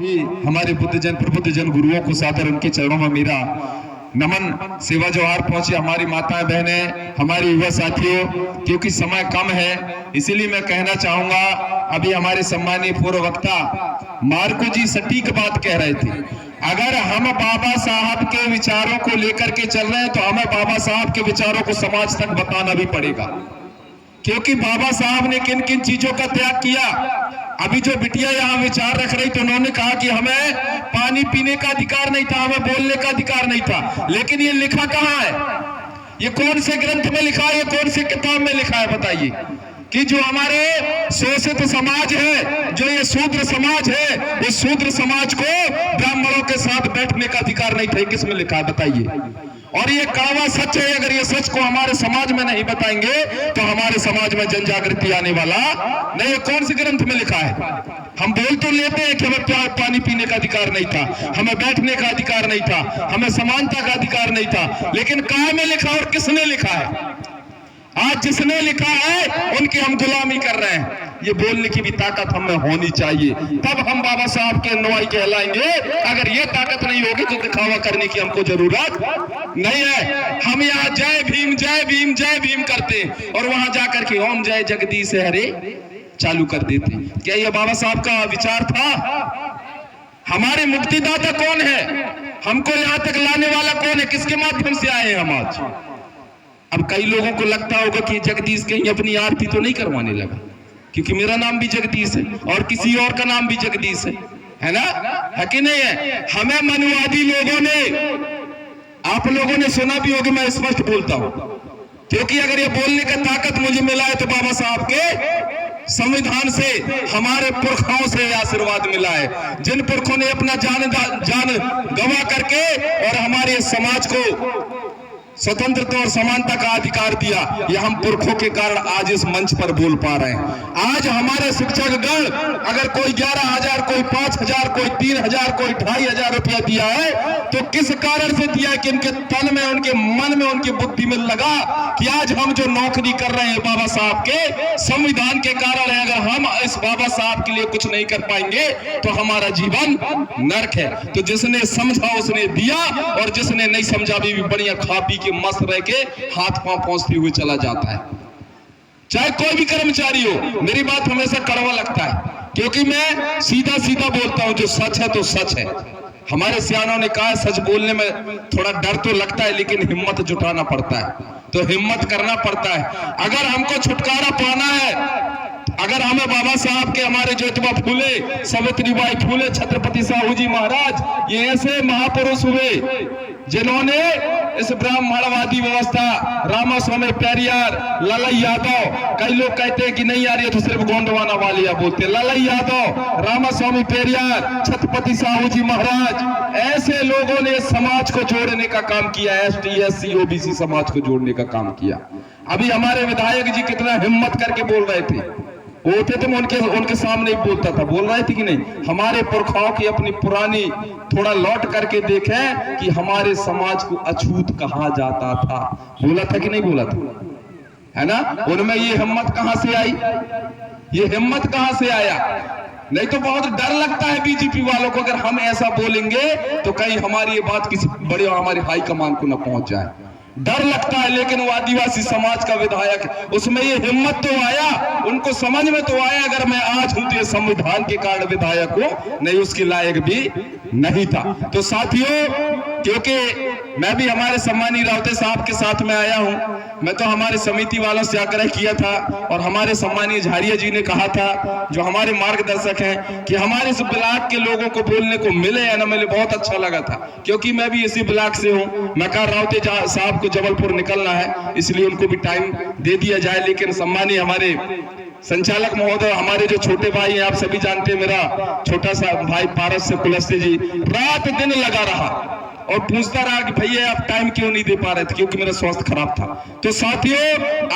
भी हमारे प्रबुद्ध जन गुरुओं को सादर उनके चरणों में मेरा नमन। सेवा जोहार पहुंचे हमारी माताएं बहनें, हमारे युवा साथियों। क्योंकि समय कम है इसीलिए मैं कहना चाहूंगा, अभी हमारे सम्मानीय पूर्व वक्ता मार्को जी सटीक बात कह रहे थे। अगर हम बाबा साहब के विचारों को लेकर के चल रहे हैं तो हमें बाबा साहब के विचारों को समाज तक बताना भी पड़ेगा। क्योंकि बाबा साहब ने किन किन चीजों का त्याग किया। अभी जो बिटिया यहाँ विचार रख रही तो उन्होंने कहा कि हमें पानी पीने का अधिकार नहीं था, हमें बोलने का अधिकार नहीं था। लेकिन ये लिखा कहाँ है? ये कौन से ग्रंथ में लिखा है? ये कौन से किताब में लिखा है? बताइए कि जो हमारे शोषित समाज है, जो ये शूद्र समाज है, इस शूद्र समाज को ब्राह्मणों के साथ बैठने का अधिकार नहीं था। किसमें लिखा है? बताइए। और ये कड़वा सच है। अगर ये सच को हमारे समाज में नहीं बताएंगे तो हमारे समाज में जन जागृति आने वाला नहीं। कौन से ग्रंथ में लिखा है? हम बोल तो लेते हैं कि हमें पानी पीने का अधिकार नहीं था, हमें बैठने का अधिकार नहीं था, हमें समानता का अधिकार नहीं था, लेकिन कहाँ में लिखा और किसने लिखा है? आज जिसने लिखा है उनकी हम गुलामी कर रहे हैं। ये बोलने की भी ताकत हमें होनी चाहिए, तब हम बाबा साहब के अनुयायी कहलाएंगे। अगर ये ताकत नहीं होगी तो दिखावा करने की हमको जरूरत नहीं है। हम यहाँ जय भीम जय भीम जय भीम करते हैं और वहां जाकर के ओम जय जगदीश हरे चालू कर देते हैं। क्या ये बाबा साहब का विचार था? हमारे मुक्तिदाता कौन है? हमको यहाँ तक लाने वाला कौन है? किसके माध्यम से आए हैं हम आज? अब कई लोगों को लगता होगा कि जगदीश कहीं अपनी आरती तो नहीं करवाने लगा, क्योंकि मेरा नाम भी जगदीश है और किसी और का नाम भी जगदीश है ना? है कि नहीं है? हमें मनुवादी लोगों ने, आप लोगों ने सुना भी होगा, मैं स्पष्ट बोलता हूं, क्योंकि अगर ये बोलने का ताकत मुझे मिला है तो बाबा साहब के संविधान से, हमारे पुरखाओं से आशीर्वाद मिला है। जिन पुरखों ने अपना जान गंवा करके और हमारे समाज को स्वतंत्रता और समानता का अधिकार दिया, ये हम पुरखों के कारण आज इस मंच पर बोल पा रहे हैं। आज हमारे शिक्षक गण अगर कोई 11,000, कोई 5,000, कोई 3,000, कोई 2,500 रुपया दिया है तो किस कारण से दिया है? कि उनके तन में, उनके मन में, उनकी बुद्धि में लगा कि आज हम जो नौकरी कर रहे हैं बाबा साहब के संविधान के कारण है। अगर हम इस बाबा साहब के लिए कुछ नहीं कर पाएंगे तो हमारा जीवन नरक है। तो जिसने समझा उसने दिया, और जिसने नहीं समझा भी बढ़िया खा पी के मस्त रह के हाथ पांव पहुंचते हुए चला जाता है। चाहे कोई भी कर्मचारी हो, मेरी बात हमेशा कड़वा लगता है, क्योंकि मैं सीधा सीधा बोलता हूं। जो सच है तो सच है। हमारे सियानों ने कहा सच बोलने में थोड़ा डर तो लगता है, लेकिन हिम्मत जुटाना पड़ता है, तो हिम्मत करना पड़ता है। अगर हमको छुटकारा पाना है, अगर हमें बाबा साहब के, हमारे ज्योतिबा फूले, सावित्रीबाई फूले, छत्रपति साहू जी महाराज, ये ऐसे महापुरुष हुए जिन्होंने इस ब्राह्मणवादी व्यवस्था, रामास्वामी पेरियार, लालई यादव, कई लोग कहते हैं कि नहीं यार ये तो सिर्फ गोंडवाना वालिया बोलते, लालई यादव, रामास्वामी पेरियार, छत्रपति साहू जी महाराज, ऐसे लोगों ने समाज को जोड़ने का काम किया। ST SC OBC समाज को जोड़ने का काम किया। अभी हमारे विधायक जी कितना हिम्मत करके बोल रहे थे, होते तो मैं उनके सामने ही बोलता था, बोल रहे थे कि नहीं। हमारे पुरखाओं की अपनी पुरानी थोड़ा लौट करके देखें कि हमारे समाज को अछूत कहा जाता था। बोला था कि नहीं बोला था? है ना? उनमें ये हिम्मत कहां से आई? ये हिम्मत कहां से आया? नहीं तो बहुत डर लगता है बीजेपी वालों को, अगर हम ऐसा बोलेंगे तो कहीं हमारी ये बात किसी बड़े हमारे हाई कमान को न पहुंच जाए। डर लगता है। लेकिन वो आदिवासी समाज का विधायक, उसमें ये हिम्मत तो आया, उनको समझ में तो आया अगर मैं आज हूं तो ये संविधान के कारण विधायक हूं, नहीं उसके लायक भी नहीं था। तो साथियों, क्योंकि मैं भी हमारे सम्मानीय रावते साहब के साथ में आया हूं, मैं तो हमारे समिति वालों से आग्रह किया था और हमारे सम्मानीय झारिया जी ने कहा था, जो हमारे मार्गदर्शक हैं, कि हमारे इस ब्लॉक के लोगों को बोलने को मिले या न मिले। बहुत अच्छा लगा था, क्योंकि मैं भी इसी ब्लॉक से हूं। मैं कहा रावते साहब को जबलपुर निकलना है, इसलिए उनको भी टाइम दे दिया जाए। लेकिन सम्मानीय हमारे संचालक महोदय, हमारे जो छोटे भाई हैं, आप सभी जानते हैं, मेरा छोटा सा भाई पारस से कुलस्ते जी रात दिन लगा रहा और पूछता रहा कि भैया आप टाइम क्यों नहीं दे पा रहे थे, क्योंकि मेरा स्वास्थ्य खराब था। तो साथियों,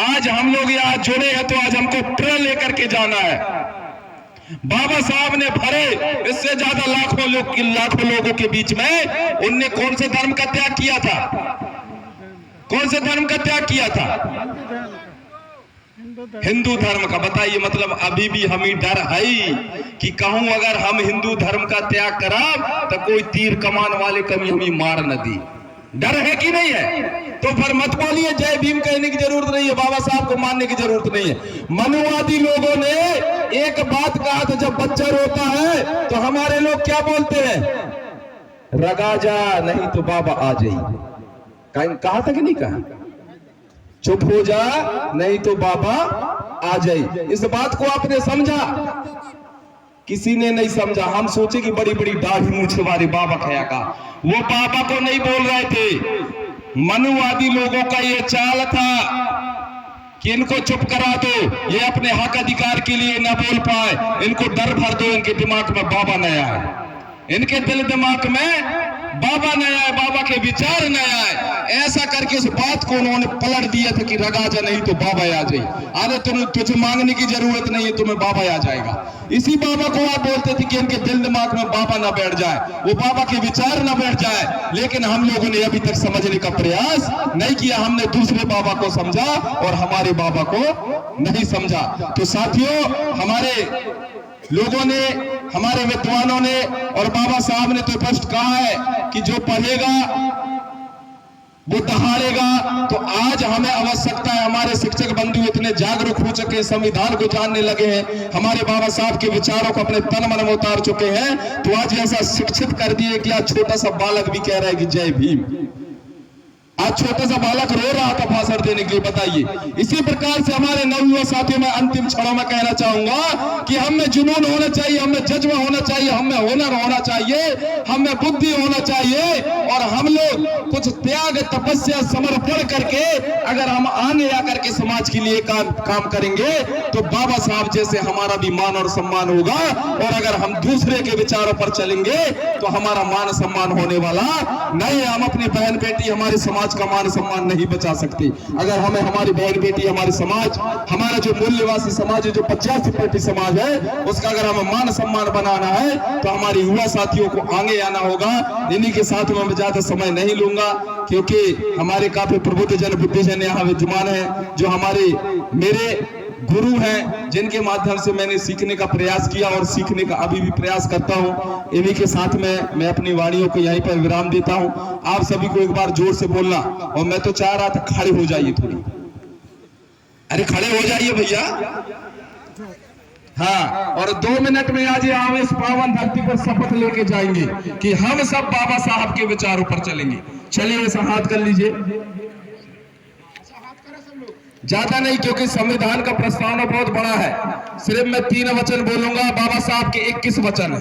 आज हम लोग यहाँ जुड़े हैं तो आज हमको प्रण लेकर के जाना है। बाबा साहब ने भरे इससे ज्यादा लाखों लोगों के बीच में उनने कौन से धर्म का त्याग किया था? कौन से धर्म का त्याग किया था? हिंदू धर्म का। बताइए, मतलब अभी भी हमें डर है कि कहूं अगर हम हिंदू धर्म का त्याग कराब तो कोई तीर कमान वाले कभी हमें मार न दी। डर है कि नहीं है? तो फिर मत बोलिए जय भीम कहने की जरूरत नहीं है, बाबा साहब को मानने की जरूरत नहीं है। मनुवादी लोगों ने एक बात कहा था, जब बच्चा रोता है तो हमारे लोग क्या बोलते हैं? रगा जा नहीं तो बाबा आ जाई। कहा था कि नहीं कहा? चुप हो जा नहीं तो बाबा आ जाई। इस बात को आपने समझा? किसी ने नहीं समझा। हम सोचे कि बड़ी बड़ी दाढ़ी मूछे वाले बाबा खया का, वो बाबा को नहीं बोल रहे थे। मनुवादी लोगों का ये चाल था कि इनको चुप करा दो, ये अपने हक अधिकार के लिए न बोल पाए, इनको डर भर दो, इनके दिमाग में बाबा नया है, इनके दिल दिमाग में बाबा नया है, बाबा के विचार नया है। ऐसा करके उस बात को उन्होंने पलट दिया था कि रगा जा नहीं तो बाबा आ जाए। अरे तुझे मांगने की जरूरत नहीं है, तुम्हें बाबा आ जाएगा। इसी बाबा को आप बोलते थे कि इनके दिल दिमाग में बाबा ना बैठ जाए, वो बाबा के विचार ना बैठ जाए। लेकिन हम लोगों ने अभी तक समझने का प्रयास नहीं किया। हमने दूसरे बाबा को समझा और हमारे बाबा को नहीं समझा। तो साथियों, हमारे लोगों ने, हमारे विद्वानों ने और बाबा साहब ने तो स्पष्ट कहा है कि जो पढ़ेगा वो दहाड़ेगा। तो आज हमें आवश्यकता है, हमारे शिक्षक बंधु इतने जागरूक हो चुके हैं, संविधान को जानने लगे हैं, हमारे बाबा साहब के विचारों को अपने तन मन में उतार चुके हैं। तो आज ऐसा शिक्षित कर दिए कि आज छोटा सा बालक भी कह रहा है कि जय भीम। आज छोटा सा बालक रो रहा था भाषण देने के लिए। बताइए, इसी प्रकार से हमारे नवयुवा साथियों में अंतिम क्षणों में कहना चाहूंगा कि हमें जुनून होना चाहिए, हमें जज्बा होना चाहिए, हमें हुनर होना चाहिए, हमें बुद्धि होना चाहिए। और हम लोग कुछ त्याग, तपस्या, समर्पण करके अगर हम आगे आकर के समाज के लिए काम करेंगे तो बाबा साहब जैसे हमारा भी मान और सम्मान होगा। और अगर हम दूसरे के विचारों पर चलेंगे तो हमारा मान सम्मान होने वाला नहीं है। हम अपनी बहन बेटी, हमारे समाज का मान सम्मान नहीं बचा सकते। अगर हमें हमारी बहन बेटी, हमारे समाज, हमारा जो मूल्यवासी समाज है, जो 85% समाज है, उसका अगर हमें मान सम्मान बनाना है तो हमारे युवा साथियों को आगे आना होगा। इन्हीं के साथ में मैं ज्यादा समय नहीं लूंगा क्योंकि हमारे काफी प्रबुद्ध जन, बुद्धिजन यहाँ विद्यमान है, जो हमारे मेरे गुरु हैं, जिनके माध्यम से मैंने सीखने का प्रयास किया और सीखने का अभी भी प्रयास करता हूं। इन्हीं के साथ में मैं अपनी वाणियों को यहीं पर विराम देता हूं। आप सभी को एक बार जोर से बोलना, और मैं तो चाह रहा था खड़े हो जाइए थोड़ी। अरे खड़े हो जाइए भैया। हाँ, और 2 मिनट में आज हम इस पावन धरती पर शपथ लेके जाएंगे कि हम सब बाबा साहब के विचारों पर चलेंगे। चलिए, ऐसा हाथ कर लीजिए। ज्यादा नहीं, क्योंकि संविधान का प्रस्तावना बहुत बड़ा है। सिर्फ मैं 3 वचन बोलूंगा, बाबा साहब के 21 वचन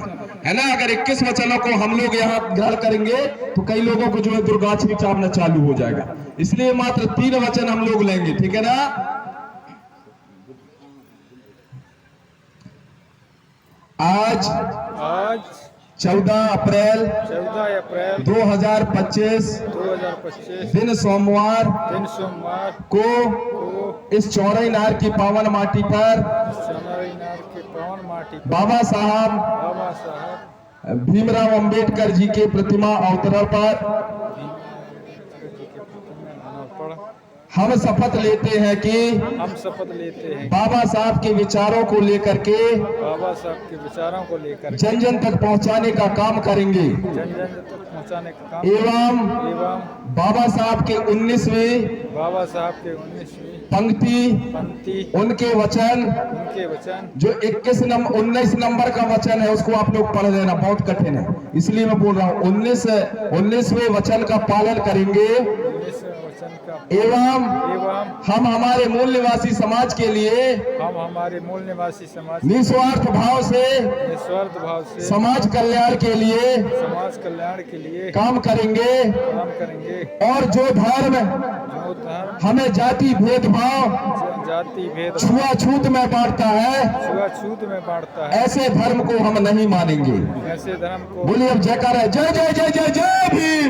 है ना। अगर 21 वचनों को हम लोग यहाँ ग्रहण करेंगे तो कई लोगों को जो है दुर्गाक्षरी चापना चालू हो जाएगा। इसलिए मात्र 3 वचन हम लोग लेंगे, ठीक है ना। आज 14 अप्रैल 2025 दिन सोमवार को इस चौरई नार की पावन माटी पर बाबा साहब भीमराव अंबेडकर जी के प्रतिमा अवतरण पर हम शपथ लेते हैं कि बाबा साहब के विचारों को लेकर के जन जन तक पहुंचाने का काम करेंगे एवं बाबा साहब के 19वें पंक्ति उनके वचन जो 19 नंबर का वचन है उसको आप लोग पढ़ लेना, बहुत कठिन है इसलिए मैं बोल रहा हूँ। 19वें वचन का पालन करेंगे एवं हम हमारे मूल निवासी समाज के लिए निस्वार्थ भाव से समाज कल्याण के लिए काम करेंगे और जो धर्म हमें जाति भेदभाव छुआछूत में बांटता है ऐसे धर्म को हम नहीं मानेंगे। बोलिए अब जयकार है, जय जय जय जय जय भीम,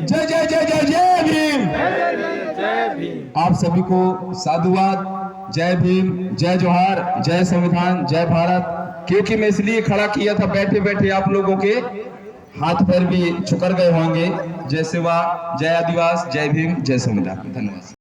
जय जय जय जय जय भीम। आप सभी को साधुवाद, जय भीम, जय जोहार, जय संविधान, जय भारत। क्योंकि मैं इसलिए खड़ा किया था, बैठे बैठे आप लोगों के हाथ पैर भी चुकर गए होंगे। जय सेवा, जय आदिवासी, जय भीम, जय संविधान। धन्यवाद।